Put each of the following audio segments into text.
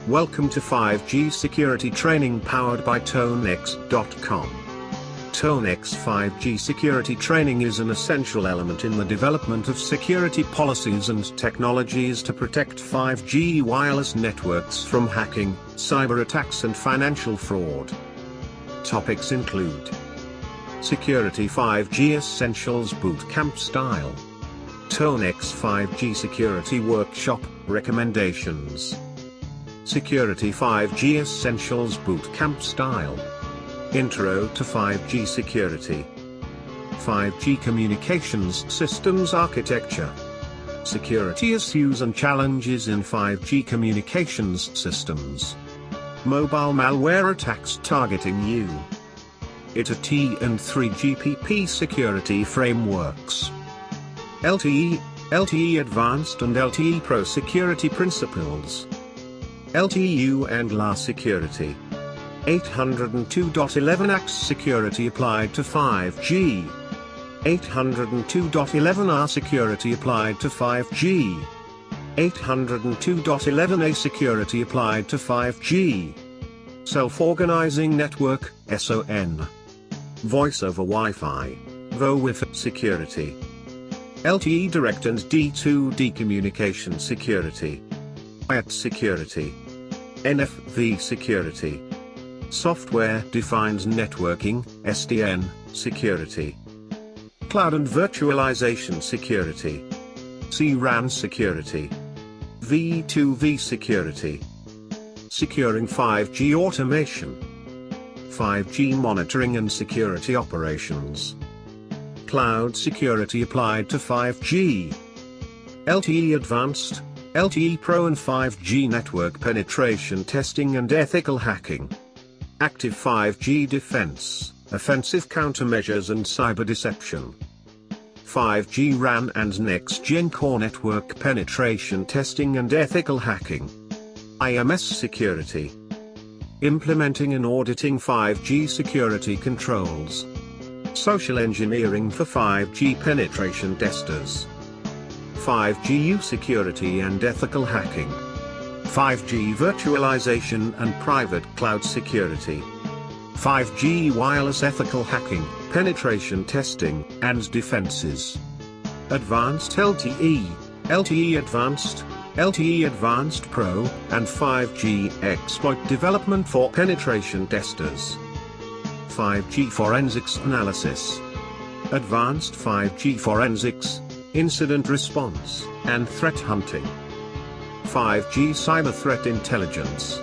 Welcome to 5G security training powered by Tonex.com. Tonex 5G security training is an essential element in the development of security policies and technologies to protect 5G wireless networks from hacking, cyber attacks and financial fraud. Topics include Security 5G Essentials Bootcamp Style, Tonex 5G Security Workshop Recommendations, Security 5G Essentials Bootcamp Style, Intro to 5G Security, 5G Communications Systems Architecture, Security Issues and Challenges in 5G Communications Systems, Mobile Malware Attacks Targeting You, ITA and 3GPP Security Frameworks, LTE Advanced and LTE Pro Security Principles, LTU and LA Security, 802.11ax Security applied to 5G, 802.11r Security applied to 5G, 802.11a Security applied to 5G, Self-Organizing Network, SON, Voice over Wi-Fi, VoWiFi Security, LTE Direct and D2D Communication Security, IAT Security, NFV Security, Software Defined Networking, SDN, Security, Cloud and Virtualization Security, CRAN Security, V2V Security, Securing 5G Automation, 5G Monitoring and Security Operations, Cloud Security applied to 5G, LTE Advanced, LTE Pro and 5G Network Penetration Testing and Ethical Hacking, Active 5G Defense, Offensive Countermeasures and Cyber Deception, 5G RAN and Next-Gen Core Network Penetration Testing and Ethical Hacking, IMS Security, Implementing and Auditing 5G Security Controls, Social Engineering for 5G Penetration Testers, 5G Security and Ethical Hacking, 5G Virtualization and Private Cloud Security, 5G Wireless Ethical Hacking, Penetration Testing and Defenses, Advanced LTE, LTE Advanced, LTE Advanced Pro, and 5G Exploit Development for Penetration Testers, 5G Forensics Analysis, Advanced 5G Forensics, Incident Response, and Threat Hunting, 5G Cyber Threat Intelligence,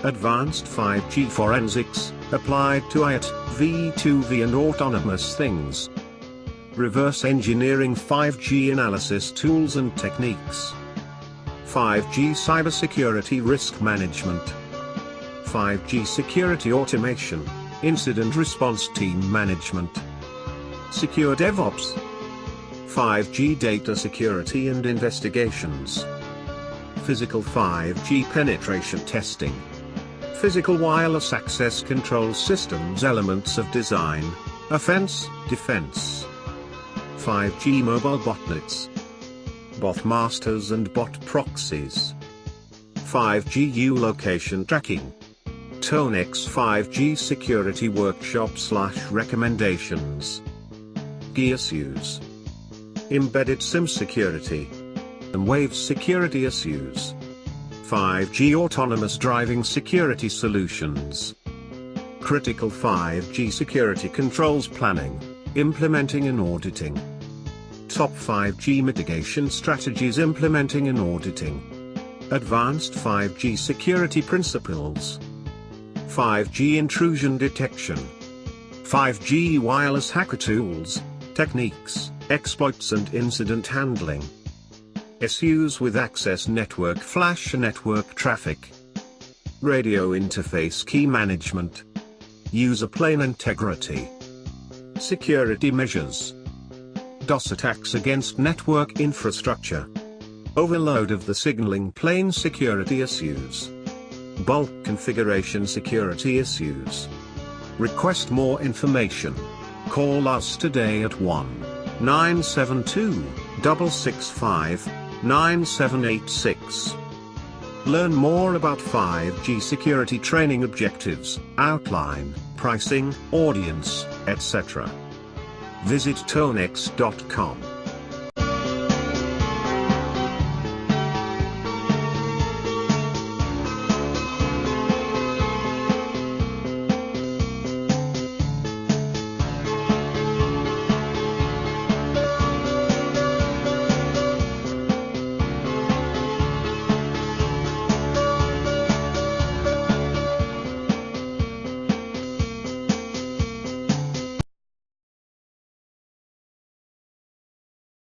Advanced 5G Forensics, applied to IAT, V2V and Autonomous Things, Reverse Engineering 5G Analysis Tools and Techniques, 5G Cybersecurity Risk Management, 5G Security Automation, Incident Response Team Management, Secure DevOps, 5G Data Security and Investigations, Physical 5G Penetration Testing, Physical Wireless Access Control Systems Elements of Design, Offense, Defense, 5G Mobile Botnets, Bot Masters and Bot Proxies, 5G U-Location Tracking, Tonex 5G Security Workshop/Recommendations, Key Issues, Embedded SIM Security, and Wave Security Issues, 5G Autonomous Driving Security Solutions, Critical 5G Security Controls Planning, Implementing and Auditing, Top 5G Mitigation Strategies Implementing and Auditing, Advanced 5G Security Principles, 5G Intrusion Detection, 5G Wireless Hacker Tools, Techniques, Exploits and Incident Handling, Issues with Access Network Flash Network Traffic, Radio Interface Key Management, User Plane Integrity, Security Measures, DOS Attacks against Network Infrastructure, Overload of the Signaling Plane Security Issues, Bulk Configuration Security Issues. Request more information. Call us today at 1-972-665-9786. Learn more about 5G security training objectives, outline, pricing, audience, etc. Visit tonex.com.